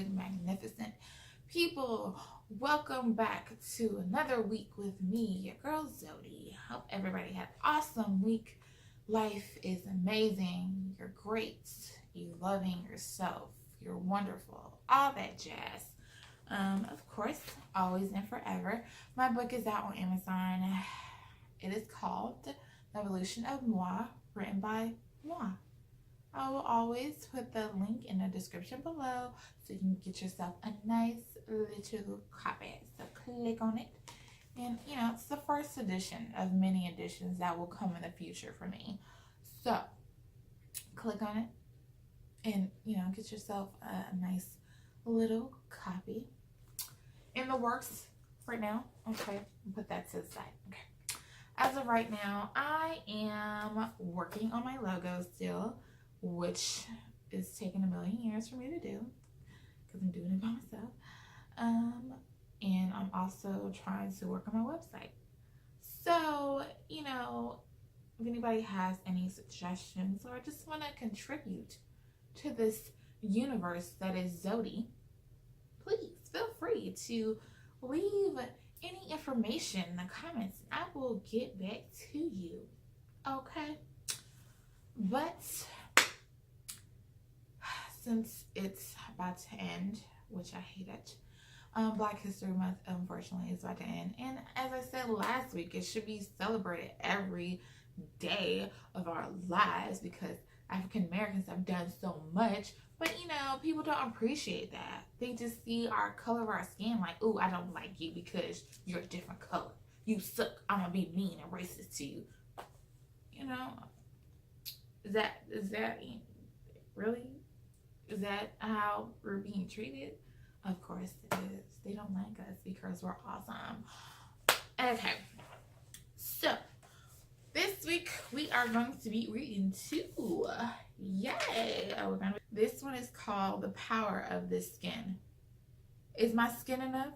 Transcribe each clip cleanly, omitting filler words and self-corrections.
talented, magnificent people. Welcome back to another week with me, your girl Zodi. Hope everybody had an awesome week. Life is amazing. You're great. You're loving yourself. You're wonderful. All that jazz. Of course, always and forever. My book is out on Amazon. It is called The Evolution of Moi, written by moi. I will always put the link in the description below so you can get yourself a nice little copy. So click on it. And, it's the first edition of many editions that will come in the future for me. So click on it and, get yourself a nice little copy. In the works right now. Okay, put that to the side. Okay. As of right now, I am working on my logo still, which is taking a million years for me to do because I'm doing it by myself. And I'm also trying to work on my website. So, if anybody has any suggestions or just want to contribute to this universe that is Zodi, please feel free to leave any information in the comments and I will get back to you. Okay? But since it's about to end, which I hate it, Black History Month unfortunately is about to end. And as I said last week, it should be celebrated every day of our lives because African Americans have done so much. But people don't appreciate that. They just see our color of our skin like, ooh, I don't like you because you're a different color. You suck. I'm gonna be mean and racist to you. Is that really? Is that how we're being treated? Of course it is. They don't like us because we're awesome. Okay. So, this week we are going to be reading two. Yay! This one is called The Power of This Skin. Is my skin enough?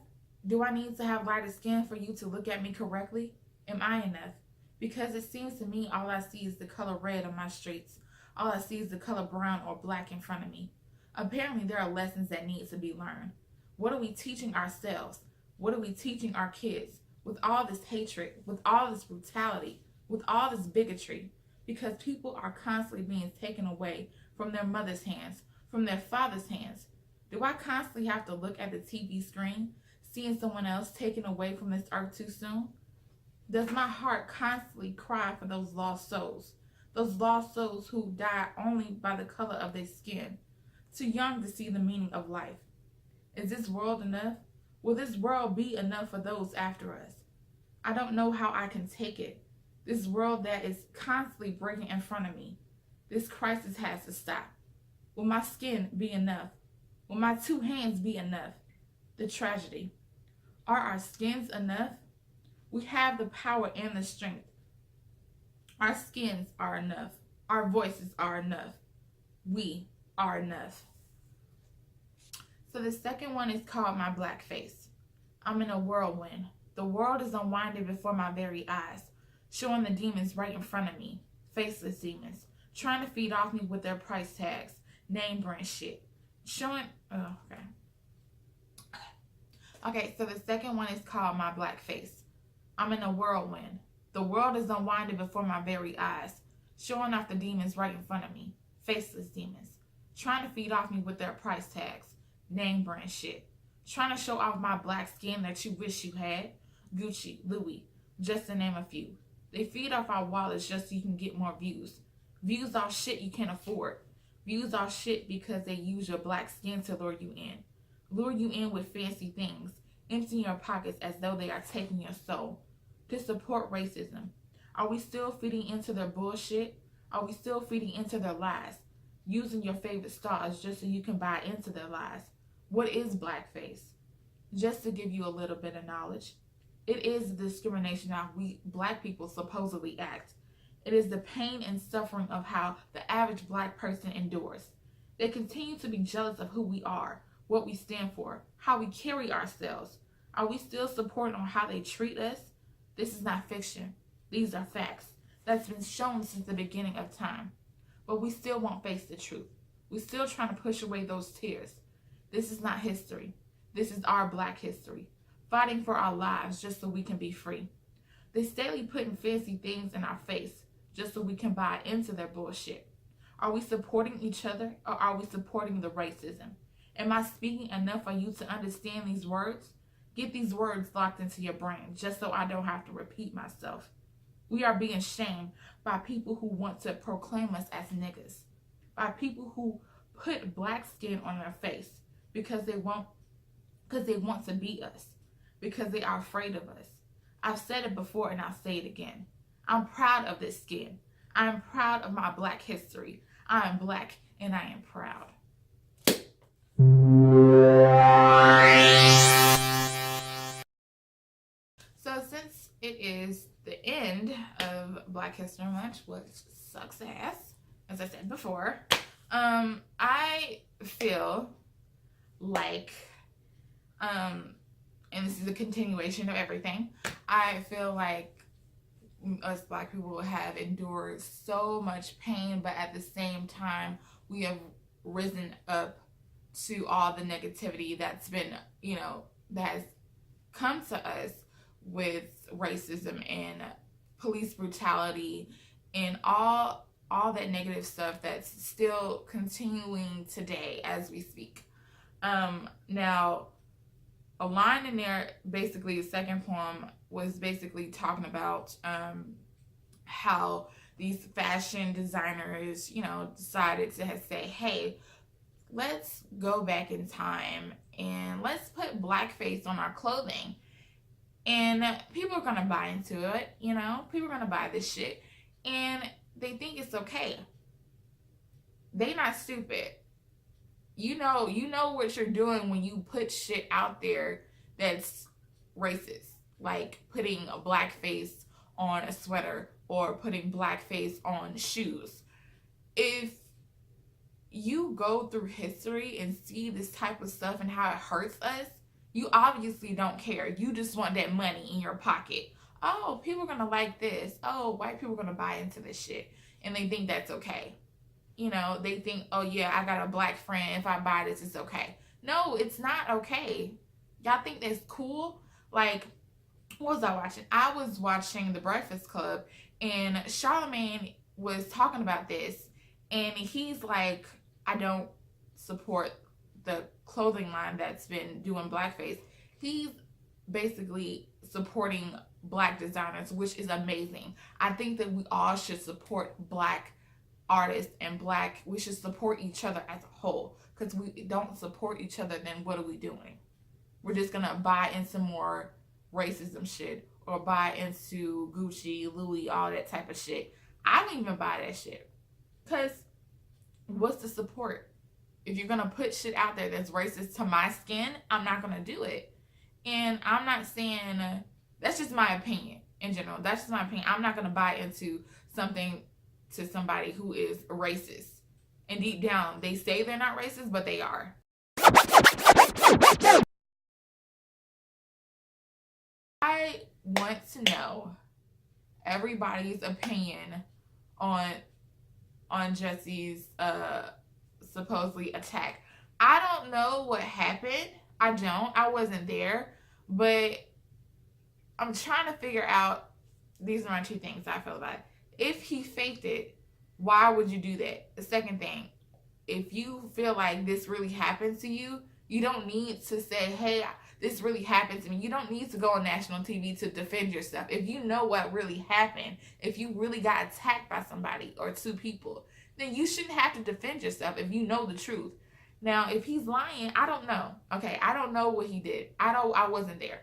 Do I need to have lighter skin for you to look at me correctly? Am I enough? Because it seems to me all I see is the color red on my streets. All I see is the color brown or black in front of me. Apparently there are lessons that need to be learned. What are we teaching ourselves? What are we teaching our kids? With all this hatred, with all this brutality, with all this bigotry, because people are constantly being taken away from their mother's hands, from their father's hands. Do I constantly have to look at the TV screen, seeing someone else taken away from this earth too soon? Does my heart constantly cry for those lost souls who died only by the color of their skin, too young to see the meaning of life? Is this world enough? Will this world be enough for those after us? I don't know how I can take it. This world that is constantly breaking in front of me. This crisis has to stop. Will my skin be enough? Will my two hands be enough? The tragedy. Are our skins enough? We have the power and the strength. Our skins are enough. Our voices are enough. We are enough. So the second one is called My Black Face. I'm in a whirlwind. The world is unwinding before my very eyes, showing the demons right in front of me. Faceless demons. Trying to feed off me with their price tags. Name brand shit. Okay, so the second one is called My Black Face. I'm in a whirlwind. The world is unwinding before my very eyes, showing off the demons right in front of me. Faceless demons. Trying to feed off me with their price tags. Name brand shit. Trying to show off my black skin that you wish you had. Gucci, Louis, just to name a few. They feed off our wallets just so you can get more views. Views off shit you can't afford. Views off shit because they use your black skin to lure you in. Lure you in with fancy things, emptying your pockets as though they are taking your soul. To support racism. Are we still feeding into their bullshit? Are we still feeding into their lies? Using your favorite stars just so you can buy into their lies. What is blackface? Just to give you a little bit of knowledge. It is the discrimination how we black people supposedly act. It is the pain and suffering of how the average black person endures. They continue to be jealous of who we are, what we stand for, how we carry ourselves. Are we still supporting on how they treat us? This is not fiction. These are facts that's been shown since the beginning of time. But we still won't face the truth. We're still trying to push away those tears. This is not history. This is our Black history. Fighting for our lives just so we can be free. They steadily putting fancy things in our face just so we can buy into their bullshit. Are we supporting each other or are we supporting the racism? Am I speaking enough for you to understand these words? Get these words locked into your brain just so I don't have to repeat myself. We are being shamed by people who want to proclaim us as niggas. By people who put black skin on their face because they want to be us. Because they are afraid of us. I've said it before and I'll say it again. I'm proud of this skin. I am proud of my Black history. I am Black and I am proud. So since it is the end of Black History Month, which sucks ass, as I said before, I feel like, and this is a continuation of everything, I feel like us Black people have endured so much pain, but at the same time, we have risen up to all the negativity that's been, that has come to us with racism and police brutality and all that negative stuff that's still continuing today as we speak. Now, a line in there, basically, the second poem was basically talking about how these fashion designers, decided to say, hey, let's go back in time and let's put blackface on our clothing. And people are going to buy into it, People are going to buy this shit. And they think it's okay. They not stupid. You know what you're doing when you put shit out there that's racist. Like putting a blackface on a sweater or putting blackface on shoes. If you go through history and see this type of stuff and how it hurts us, you obviously don't care. You just want that money in your pocket. Oh, people are going to like this. Oh, white people are going to buy into this shit. And they think that's okay. They think, oh yeah, I got a black friend. If I buy this, it's okay. No, it's not okay. Y'all think that's cool? Like, what was I watching? I was watching The Breakfast Club, and Charlamagne was talking about this, and he's like, I don't support the clothing line that's been doing blackface. He's basically supporting black designers, which is amazing. I think that we all should support black artists and we should support each other as a whole. Because we don't support each other, then what are we doing? We're just gonna buy into more racism shit or buy into Gucci, Louis, all that type of shit. I don't even buy that shit. Because what's the support? If you're gonna put shit out there that's racist to my skin, I'm not gonna do it. And I'm not saying, that's just my opinion in general. That's just my opinion. I'm not gonna buy into something to somebody who is racist. And deep down, they say they're not racist, but they are. I want to know everybody's opinion on Jesse's supposedly attack. I don't know what happened. I wasn't there, but I'm trying to figure out, these are my two things I feel about it. If he faked it, why would you do that? The second thing, if you feel like this really happened to you, you don't need to say, hey, this really happened to me. You don't need to go on national TV to defend yourself. If you know what really happened, if you really got attacked by somebody or two people, then you shouldn't have to defend yourself if you know the truth. Now, if he's lying, I don't know. Okay, I don't know what he did. I wasn't there.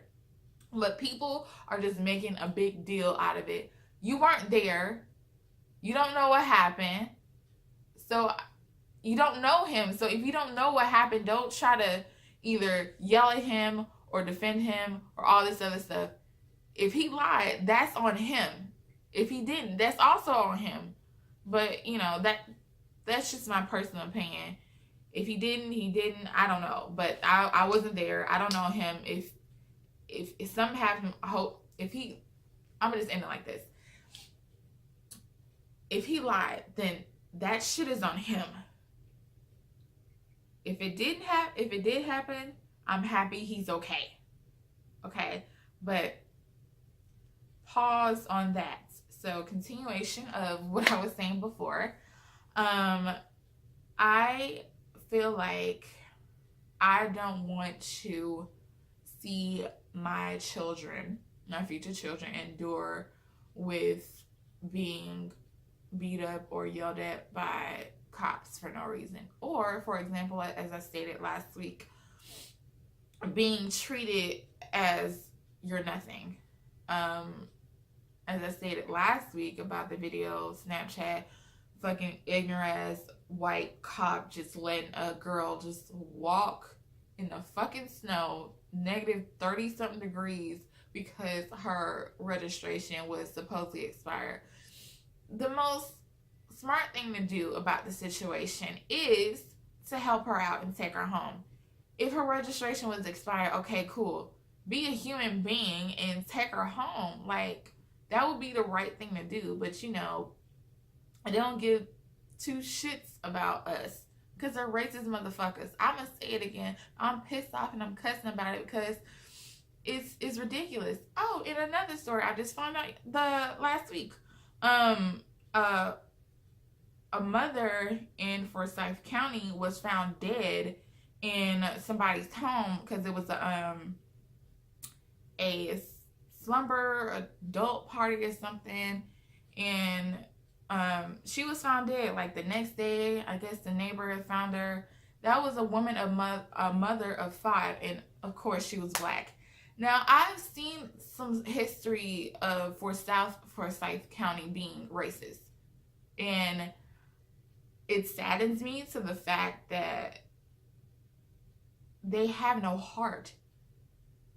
But people are just making a big deal out of it. You weren't there. You don't know what happened. So you don't know him. So if you don't know what happened, don't try to either yell at him or defend him or all this other stuff. If he lied, that's on him. If he didn't, that's also on him. But, that's just my personal opinion. If he didn't, he didn't. I don't know. But I wasn't there. I don't know him. If something happened, I'm going to just end it like this. If he lied, then that shit is on him. If it did happen, I'm happy he's okay. Okay, but pause on that. So continuation of what I was saying before. I feel like I don't want to see my children, my future children, endure with being beat up or yelled at by cops for no reason. Or, for example, as I stated last week, being treated as you're nothing. As I stated last week about the video, Snapchat, fucking ignorant ass white cop just letting a girl just walk in the fucking snow, negative 30 something degrees, because her registration was supposedly expired. The most smart thing to do about the situation is to help her out and take her home. If her registration was expired, okay, cool. Be a human being and take her home. Like, that would be the right thing to do. But, you know, they don't give two shits about us because they're racist motherfuckers. I'm going to say it again. I'm pissed off and I'm cussing about it because it's ridiculous. Oh, in another story, I just found out the last week. A mother in Forsyth County was found dead in somebody's home because it was a slumber adult party or something, and she was found dead. Like the next day, I guess the neighbor had found her. That was a woman, a mother of 5, and of course she was black. Now, I've seen some history of Forsyth County being racist, and it saddens me to the fact that they have no heart.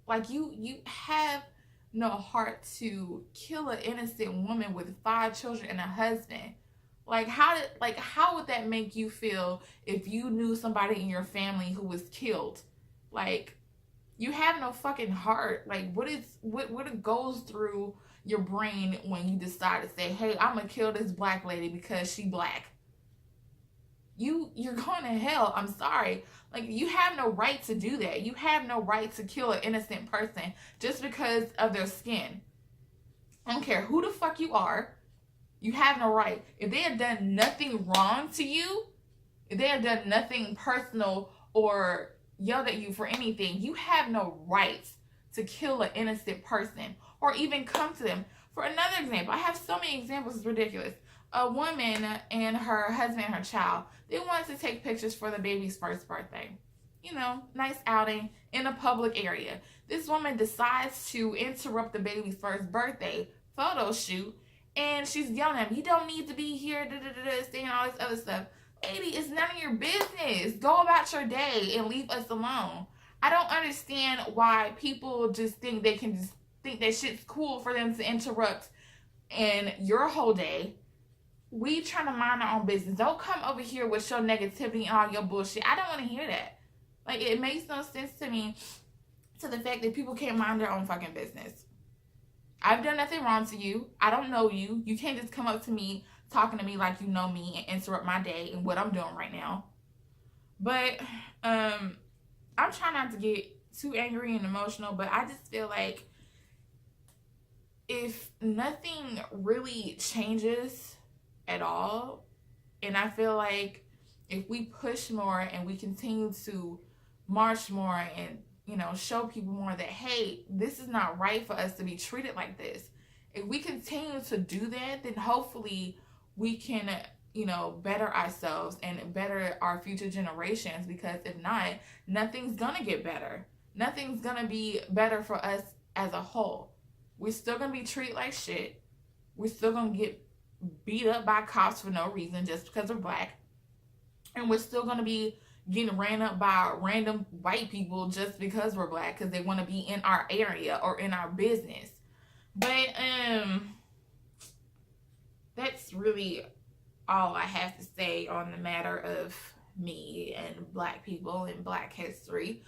Like, you have no heart to kill an innocent woman with 5 children and a husband. Like, how would that make you feel if you knew somebody in your family who was killed? Like, you have no fucking heart. Like, what goes through your brain when you decide to say, hey, I'm gonna kill this black lady because she black? You're going to hell. I'm sorry. Like, you have no right to do that. You have no right to kill an innocent person just because of their skin. I don't care who the fuck you are. You have no right. If they have done nothing wrong to you, if they have done nothing personal or yelled at you for anything, you have no right to kill an innocent person or even come to them. For another example, I have so many examples, it's ridiculous. A woman and her husband and her child, they wanted to take pictures for the baby's first birthday. You know, nice outing in a public area. This woman decides to interrupt the baby's first birthday photo shoot, and she's yelling at him, you don't need to be here, saying all this other stuff. Lady, it's none of your business. Go about your day and leave us alone. I don't understand why people just think they can just think that shit's cool for them to interrupt in your whole day. We trying to mind our own business. Don't come over here with your negativity and all your bullshit. I don't want to hear that. Like, it makes no sense to me, to the fact that people can't mind their own fucking business. I've done nothing wrong to you. I don't know you. You can't just come up to me, talking to me like you know me, and interrupt my day and what I'm doing right now. But I'm trying not to get too angry and emotional, but I just feel like if nothing really changes at all, and I feel like if we push more and we continue to march more and, you know, show people more that, hey, this is not right for us to be treated like this. If we continue to do that, then hopefully we can, you know, better ourselves and better our future generations, because if not, nothing's gonna get better. Nothing's gonna be better for us as a whole. We're still gonna be treated like shit. We're still gonna get beat up by cops for no reason just because we're black. And we're still gonna be getting ran up by random white people just because we're black, because they want to be in our area or in our business. But that's really all I have to say on the matter of me and black people and black history.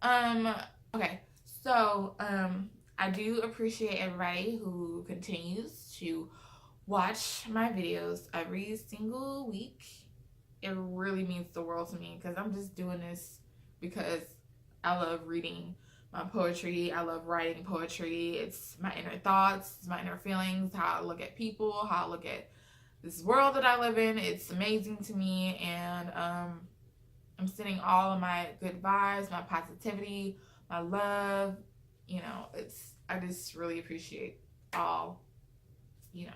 Okay, so I do appreciate everybody who continues to watch my videos every single week. it really means the world to me, because I'm just doing this because I love reading my poetry. I love writing poetry. It's my inner thoughts, it's my inner feelings, how I look at people, how I look at this world that I live in. It's amazing to me, and I'm sending all of my good vibes, my positivity, my love. You know, I just really appreciate all, you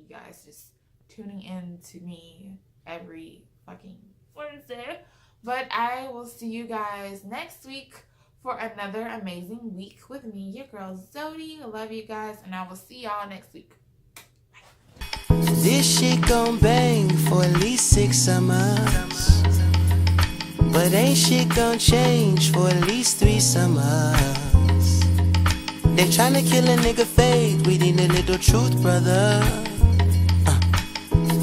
guys just tuning in to me every fucking Wednesday. But I will see you guys next week for another amazing week with me, your girl Zodi. I love you guys, and I will see y'all next week. This shit gon' bang for at least 6 summers, but ain't shit gon' change for at least 3 summers. They tryna kill a nigga fade, we need a little truth, brother.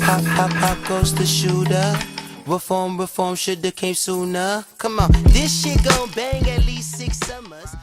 Pop, pop, pop goes the shooter. Reform, reform shoulda came sooner. Come on, this shit gon' bang at least 6 summers.